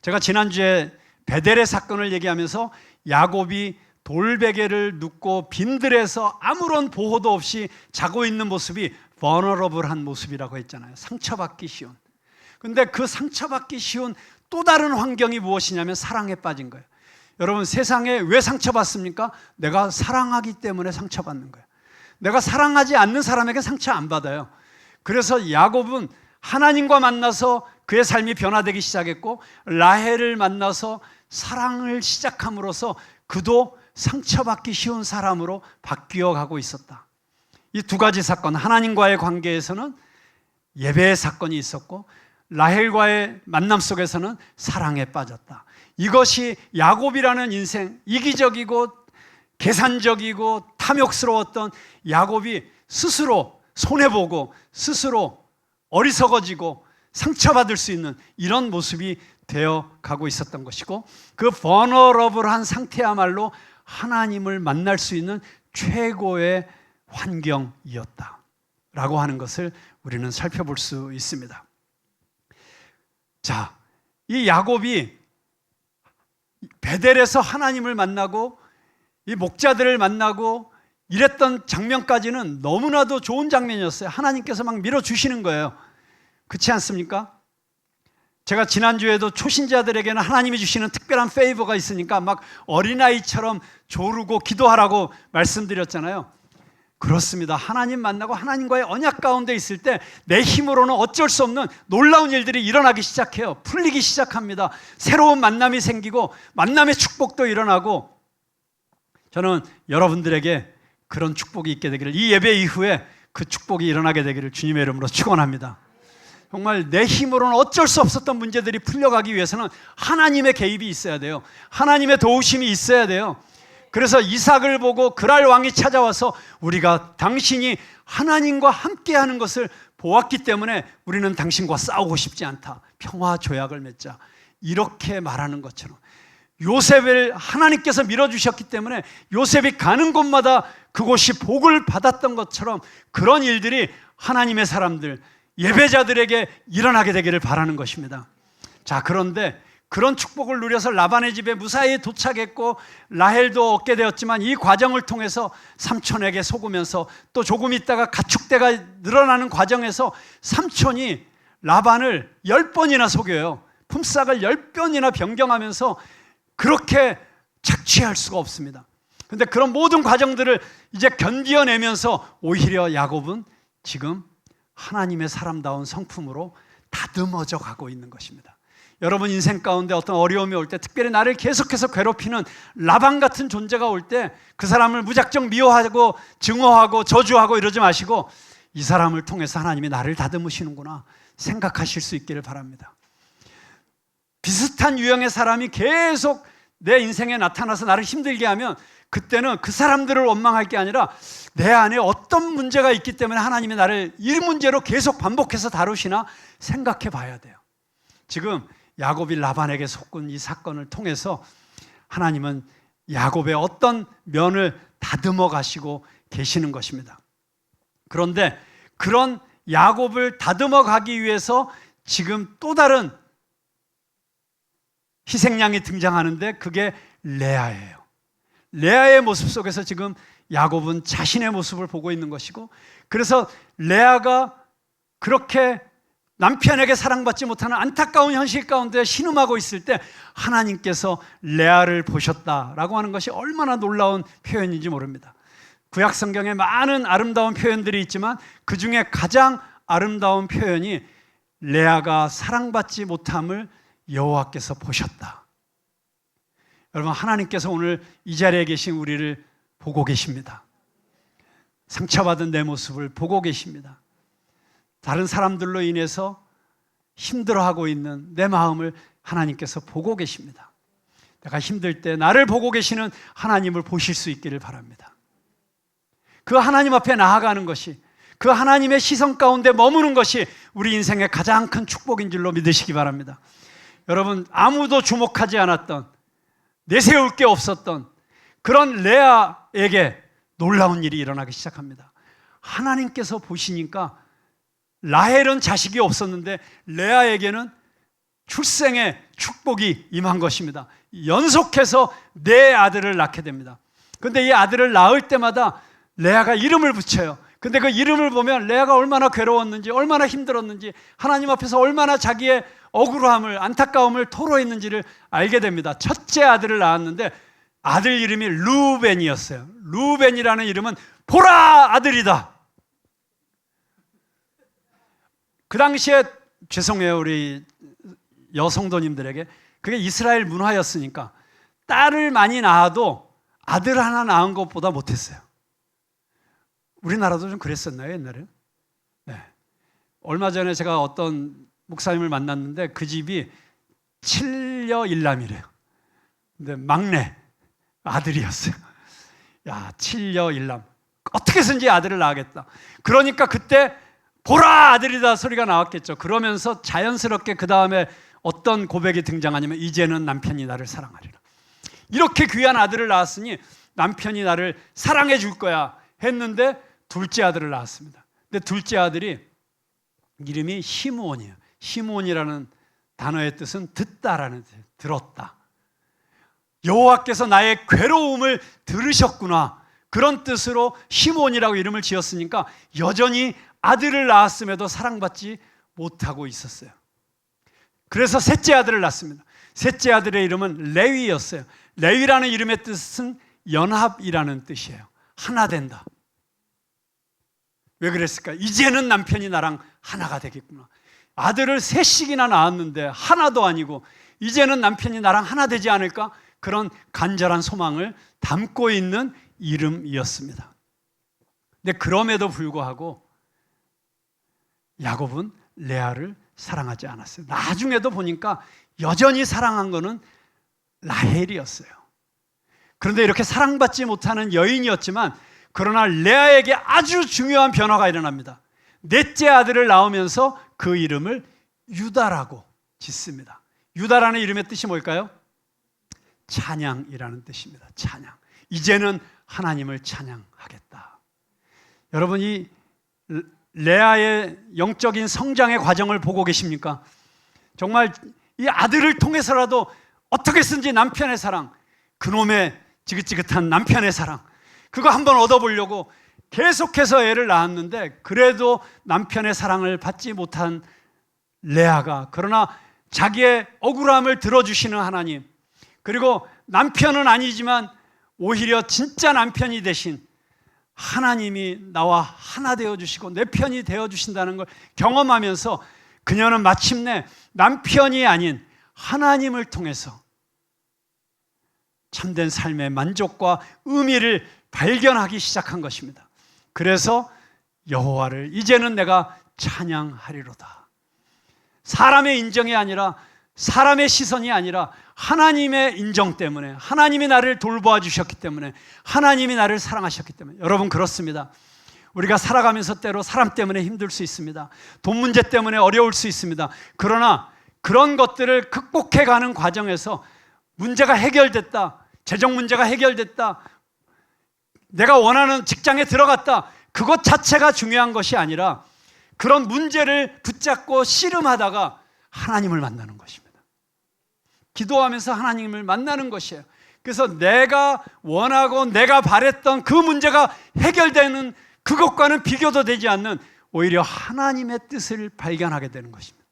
제가 지난주에 베델의 사건을 얘기하면서 야곱이 돌베개를 눕고 빈들에서 아무런 보호도 없이 자고 있는 모습이 vulnerable한 모습이라고 했잖아요. 상처받기 쉬운. 그런데 그 상처받기 쉬운 또 다른 환경이 무엇이냐면 사랑에 빠진 거예요. 여러분, 세상에 왜 상처받습니까? 내가 사랑하기 때문에 상처받는 거예요. 내가 사랑하지 않는 사람에게 상처 안 받아요. 그래서 야곱은 하나님과 만나서 그의 삶이 변화되기 시작했고, 라헬을 만나서 사랑을 시작함으로써 그도 상처받기 쉬운 사람으로 바뀌어 가고 있었다. 이 두 가지 사건, 하나님과의 관계에서는 예배의 사건이 있었고, 라헬과의 만남 속에서는 사랑에 빠졌다. 이것이 야곱이라는 인생, 이기적이고 계산적이고 탐욕스러웠던 야곱이 스스로 손해보고 스스로 어리석어지고 상처받을 수 있는 이런 모습이 되어 가고 있었던 것이고, 그 버너러블한 상태야말로 하나님을 만날 수 있는 최고의 환경이었다 라고 하는 것을 우리는 살펴볼 수 있습니다. 자, 이 야곱이 베델에서 하나님을 만나고 이 목자들을 만나고 이랬던 장면까지는 너무나도 좋은 장면이었어요. 하나님께서 막 밀어주시는 거예요. 그렇지 않습니까? 제가 지난주에도 초신자들에게는 하나님이 주시는 특별한 페이버가 있으니까 막 어린아이처럼 조르고 기도하라고 말씀드렸잖아요. 그렇습니다. 하나님 만나고 하나님과의 언약 가운데 있을 때 내 힘으로는 어쩔 수 없는 놀라운 일들이 일어나기 시작해요. 풀리기 시작합니다. 새로운 만남이 생기고 만남의 축복도 일어나고, 저는 여러분들에게 그런 축복이 있게 되기를, 이 예배 이후에 그 축복이 일어나게 되기를 주님의 이름으로 축원합니다. 정말 내 힘으로는 어쩔 수 없었던 문제들이 풀려가기 위해서는 하나님의 개입이 있어야 돼요. 하나님의 도우심이 있어야 돼요. 그래서 이삭을 보고 그랄 왕이 찾아와서 우리가 당신이 하나님과 함께하는 것을 보았기 때문에 우리는 당신과 싸우고 싶지 않다. 평화 조약을 맺자. 이렇게 말하는 것처럼 요셉을 하나님께서 밀어주셨기 때문에 요셉이 가는 곳마다 그곳이 복을 받았던 것처럼 그런 일들이 하나님의 사람들, 예배자들에게 일어나게 되기를 바라는 것입니다. 자, 그런데 그런 축복을 누려서 라반의 집에 무사히 도착했고 라헬도 얻게 되었지만, 이 과정을 통해서 삼촌에게 속으면서 또 조금 있다가 가축대가 늘어나는 과정에서 삼촌이 라반을 10번이나 속여요. 품삯을 10번이나 변경하면서 그렇게 착취할 수가 없습니다. 그런데 그런 모든 과정들을 이제 견디어내면서 오히려 야곱은 지금 하나님의 사람다운 성품으로 다듬어져 가고 있는 것입니다. 여러분 인생 가운데 어떤 어려움이 올 때, 특별히 나를 계속해서 괴롭히는 라반 같은 존재가 올 때 그 사람을 무작정 미워하고 증오하고 저주하고 이러지 마시고, 이 사람을 통해서 하나님이 나를 다듬으시는구나 생각하실 수 있기를 바랍니다. 비슷한 유형의 사람이 계속 내 인생에 나타나서 나를 힘들게 하면, 그때는 그 사람들을 원망할 게 아니라 내 안에 어떤 문제가 있기 때문에 하나님이 나를 이 문제로 계속 반복해서 다루시나 생각해 봐야 돼요. 지금 야곱이 라반에게 속은 이 사건을 통해서 하나님은 야곱의 어떤 면을 다듬어 가시고 계시는 것입니다. 그런데 그런 야곱을 다듬어 가기 위해서 지금 또 다른 희생양이 등장하는데 그게 레아예요. 레아의 모습 속에서 지금 야곱은 자신의 모습을 보고 있는 것이고, 그래서 레아가 그렇게 남편에게 사랑받지 못하는 안타까운 현실 가운데 신음하고 있을 때 하나님께서 레아를 보셨다라고 하는 것이 얼마나 놀라운 표현인지 모릅니다. 구약 성경에 많은 아름다운 표현들이 있지만 그 중에 가장 아름다운 표현이 레아가 사랑받지 못함을 여호와께서 보셨다. 여러분, 하나님께서 오늘 이 자리에 계신 우리를 보고 계십니다. 상처받은 내 모습을 보고 계십니다. 다른 사람들로 인해서 힘들어하고 있는 내 마음을 하나님께서 보고 계십니다. 내가 힘들 때 나를 보고 계시는 하나님을 보실 수 있기를 바랍니다. 그 하나님 앞에 나아가는 것이, 그 하나님의 시선 가운데 머무는 것이 우리 인생의 가장 큰 축복인 줄로 믿으시기 바랍니다. 여러분, 아무도 주목하지 않았던, 내세울 게 없었던 그런 레아에게 놀라운 일이 일어나기 시작합니다. 하나님께서 보시니까 라헬은 자식이 없었는데 레아에게는 출생의 축복이 임한 것입니다. 연속해서 네 아들을 낳게 됩니다. 그런데 이 아들을 낳을 때마다 레아가 이름을 붙여요. 근데 그 이름을 보면 레아가 얼마나 괴로웠는지, 얼마나 힘들었는지, 하나님 앞에서 얼마나 자기의 억울함을, 안타까움을 토로했는지를 알게 됩니다. 첫째 아들을 낳았는데 아들 이름이 르우벤이었어요. 르우벤이라는 이름은 보라 아들이다. 그 당시에 죄송해요 우리 여성도님들에게, 그게 이스라엘 문화였으니까 딸을 많이 낳아도 아들 하나 낳은 것보다 못했어요. 우리나라도 좀 그랬었나요 옛날에? 네. 얼마 전에 제가 어떤 목사님을 만났는데 그 집이 7녀 1남이래요. 근데 막내 아들이었어요. 야, 7녀 1남. 어떻게 해서든지 아들을 낳겠다. 그러니까 그때 보라 아들이다 소리가 나왔겠죠. 그러면서 자연스럽게 그 다음에 어떤 고백이 등장하냐면 이제는 남편이 나를 사랑하리라. 이렇게 귀한 아들을 낳았으니 남편이 나를 사랑해 줄 거야 했는데 둘째 아들을 낳았습니다. 근데 둘째 아들이 이름이 시므온이에요. 시므온이라는 단어의 뜻은 듣다라는 뜻이에요. 들었다. 여호와께서 나의 괴로움을 들으셨구나. 그런 뜻으로 시므온이라고 이름을 지었으니까 여전히 아들을 낳았음에도 사랑받지 못하고 있었어요. 그래서 셋째 아들을 낳습니다. 셋째 아들의 이름은 레위였어요. 레위라는 이름의 뜻은 연합이라는 뜻이에요. 하나 된다. 왜 그랬을까? 이제는 남편이 나랑 하나가 되겠구나. 아들을 셋씩이나 낳았는데 하나도 아니고 이제는 남편이 나랑 하나 되지 않을까? 그런 간절한 소망을 담고 있는 이름이었습니다. 근데 그럼에도 불구하고 야곱은 레아를 사랑하지 않았어요. 나중에도 보니까 여전히 사랑한 거는 라헬이었어요. 그런데 이렇게 사랑받지 못하는 여인이었지만 그러나 레아에게 아주 중요한 변화가 일어납니다. 넷째 아들을 낳으면서 그 이름을 유다라고 짓습니다. 유다라는 이름의 뜻이 뭘까요? 찬양이라는 뜻입니다. 찬양. 이제는 하나님을 찬양하겠다. 여러분, 이 레아의 영적인 성장의 과정을 보고 계십니까? 정말 이 아들을 통해서라도 어떻게 쓰든지 남편의 사랑, 그놈의 지긋지긋한 남편의 사랑, 그거 한번 얻어보려고 계속해서 애를 낳았는데 그래도 남편의 사랑을 받지 못한 레아가, 그러나 자기의 억울함을 들어주시는 하나님, 그리고 남편은 아니지만 오히려 진짜 남편이 되신 하나님이 나와 하나 되어주시고 내 편이 되어주신다는 걸 경험하면서 그녀는 마침내 남편이 아닌 하나님을 통해서 참된 삶의 만족과 의미를 발견하기 시작한 것입니다. 그래서 여호와를 이제는 내가 찬양하리로다. 사람의 인정이 아니라, 사람의 시선이 아니라 하나님의 인정 때문에, 하나님이 나를 돌보아 주셨기 때문에, 하나님이 나를 사랑하셨기 때문에. 여러분, 그렇습니다. 우리가 살아가면서 때로 사람 때문에 힘들 수 있습니다. 돈 문제 때문에 어려울 수 있습니다. 그러나 그런 것들을 극복해가는 과정에서 문제가 해결됐다, 재정 문제가 해결됐다, 내가 원하는 직장에 들어갔다, 그것 자체가 중요한 것이 아니라 그런 문제를 붙잡고 씨름하다가 하나님을 만나는 것입니다. 기도하면서 하나님을 만나는 것이에요. 그래서 내가 원하고 내가 바랬던 그 문제가 해결되는 그것과는 비교도 되지 않는 오히려 하나님의 뜻을 발견하게 되는 것입니다.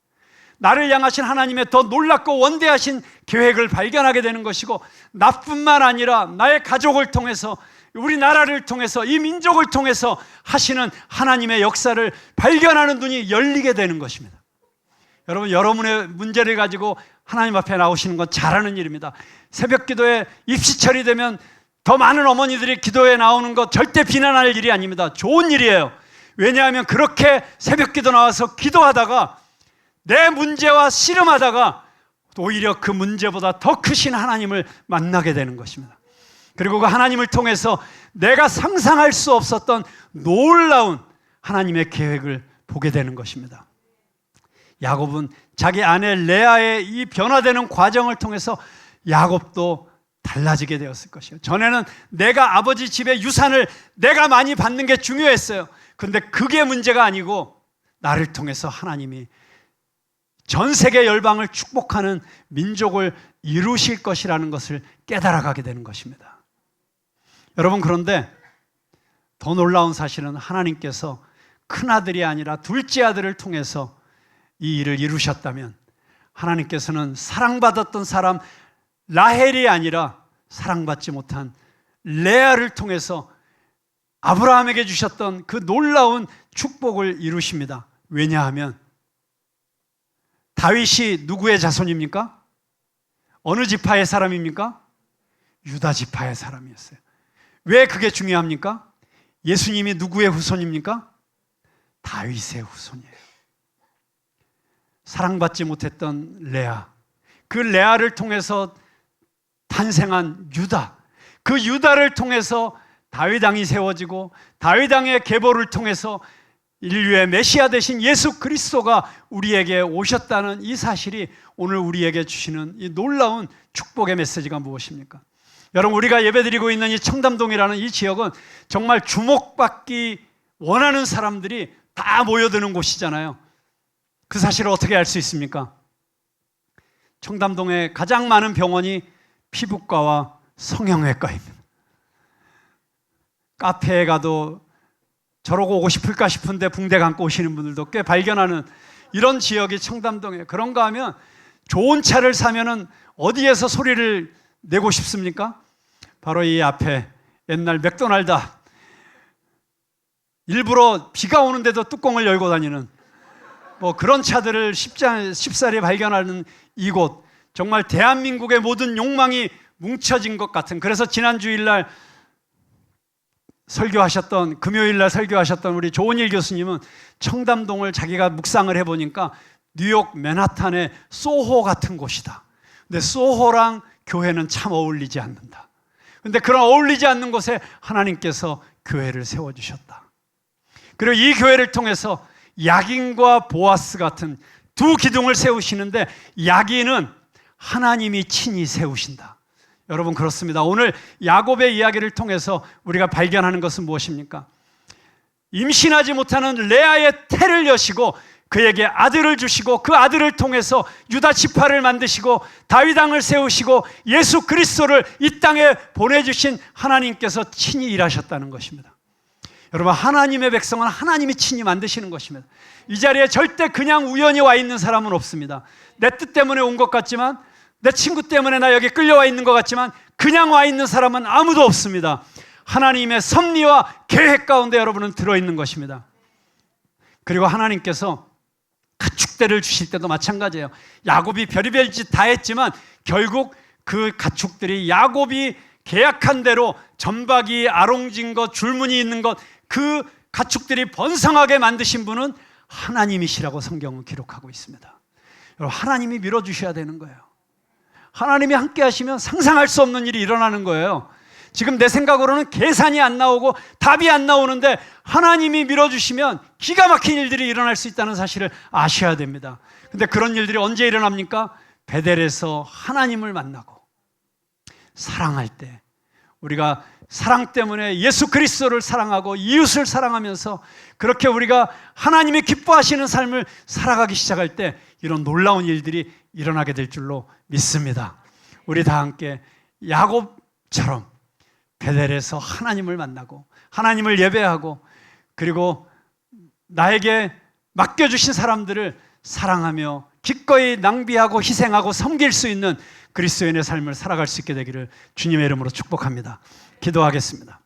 나를 향하신 하나님의 더 놀랍고 원대하신 계획을 발견하게 되는 것이고, 나뿐만 아니라 나의 가족을 통해서, 우리나라를 통해서, 이 민족을 통해서 하시는 하나님의 역사를 발견하는 눈이 열리게 되는 것입니다. 여러분, 여러분의 문제를 가지고 하나님 앞에 나오시는 건 잘하는 일입니다. 새벽 기도에 입시철이 되면 더 많은 어머니들이 기도에 나오는 것 절대 비난할 일이 아닙니다. 좋은 일이에요. 왜냐하면 그렇게 새벽 기도 나와서 기도하다가 내 문제와 씨름하다가 오히려 그 문제보다 더 크신 하나님을 만나게 되는 것입니다. 그리고 그 하나님을 통해서 내가 상상할 수 없었던 놀라운 하나님의 계획을 보게 되는 것입니다. 야곱은 자기 아내 레아의 이 변화되는 과정을 통해서 야곱도 달라지게 되었을 것이에요. 전에는 내가 아버지 집의 유산을 내가 많이 받는 게 중요했어요. 그런데 그게 문제가 아니고 나를 통해서 하나님이 전 세계 열방을 축복하는 민족을 이루실 것이라는 것을 깨달아가게 되는 것입니다. 여러분, 그런데 더 놀라운 사실은 하나님께서 큰아들이 아니라 둘째 아들을 통해서 이 일을 이루셨다면, 하나님께서는 사랑받았던 사람 라헬이 아니라 사랑받지 못한 레아를 통해서 아브라함에게 주셨던 그 놀라운 축복을 이루십니다. 왜냐하면 다윗이 누구의 자손입니까? 어느 지파의 사람입니까? 유다 지파의 사람이었어요. 왜 그게 중요합니까? 예수님이 누구의 후손입니까? 다윗의 후손이에요. 사랑받지 못했던 레아, 그 레아를 통해서 탄생한 유다, 그 유다를 통해서 다윗 왕이 세워지고 다윗 왕의 계보를 통해서 인류의 메시아 되신 예수 그리스도가 우리에게 오셨다는 이 사실이 오늘 우리에게 주시는 이 놀라운 축복의 메시지가 무엇입니까? 여러분, 우리가 예배드리고 있는 이 청담동이라는 이 지역은 정말 주목받기 원하는 사람들이 다 모여드는 곳이잖아요. 그 사실을 어떻게 알 수 있습니까? 청담동에 가장 많은 병원이 피부과와 성형외과입니다. 카페에 가도 저러고 오고 싶을까 싶은데 붕대 감고 오시는 분들도 꽤 발견하는 이런 지역이 청담동에. 그런가 하면 좋은 차를 사면은 어디에서 소리를 내고 싶습니까? 바로 이 앞에 옛날 맥도날드, 일부러 비가 오는데도 뚜껑을 열고 다니는 뭐 그런 차들을 쉽사리 발견하는 이곳, 정말 대한민국의 모든 욕망이 뭉쳐진 것 같은. 그래서 지난 주일날 설교하셨던, 금요일날 설교하셨던 우리 조은일 교수님은 청담동을 자기가 묵상을 해보니까 뉴욕 맨하탄의 소호 같은 곳이다. 근데 소호랑 교회는 참 어울리지 않는다. 근데 그런 어울리지 않는 곳에 하나님께서 교회를 세워주셨다. 그리고 이 교회를 통해서 야긴과 보아스 같은 두 기둥을 세우시는데, 야긴은 하나님이 친히 세우신다. 여러분, 그렇습니다. 오늘 야곱의 이야기를 통해서 우리가 발견하는 것은 무엇입니까? 임신하지 못하는 레아의 태를 여시고 그에게 아들을 주시고 그 아들을 통해서 유다 지파를 만드시고 다윗 왕을 세우시고 예수 그리스도를 이 땅에 보내주신 하나님께서 친히 일하셨다는 것입니다. 여러분, 하나님의 백성은 하나님이 친히 만드시는 것입니다. 이 자리에 절대 그냥 우연히 와 있는 사람은 없습니다. 내 뜻 때문에 온 것 같지만, 내 친구 때문에 나 여기 끌려와 있는 것 같지만, 그냥 와 있는 사람은 아무도 없습니다. 하나님의 섭리와 계획 가운데 여러분은 들어있는 것입니다. 그리고 하나님께서 가축대를 주실 때도 마찬가지예요. 야곱이 별의별 짓 다 했지만 결국 그 가축들이 야곱이 계약한 대로 점박이 아롱진 것, 줄무늬 있는 것, 그 가축들이 번성하게 만드신 분은 하나님이시라고 성경은 기록하고 있습니다. 여러분, 하나님이 밀어주셔야 되는 거예요. 하나님이 함께 하시면 상상할 수 없는 일이 일어나는 거예요. 지금 내 생각으로는 계산이 안 나오고 답이 안 나오는데 하나님이 밀어주시면 기가 막힌 일들이 일어날 수 있다는 사실을 아셔야 됩니다. 근데 그런 일들이 언제 일어납니까? 베델에서 하나님을 만나고 사랑할 때, 우리가 사랑 때문에 예수 그리스도를 사랑하고 이웃을 사랑하면서 그렇게 우리가 하나님이 기뻐하시는 삶을 살아가기 시작할 때 이런 놀라운 일들이 일어나게 될 줄로 믿습니다. 우리 다 함께 야곱처럼 베델에서 하나님을 만나고 하나님을 예배하고 그리고 나에게 맡겨주신 사람들을 사랑하며 기꺼이 낭비하고 희생하고 섬길 수 있는 그리스도인의 삶을 살아갈 수 있게 되기를 주님의 이름으로 축복합니다. 기도하겠습니다.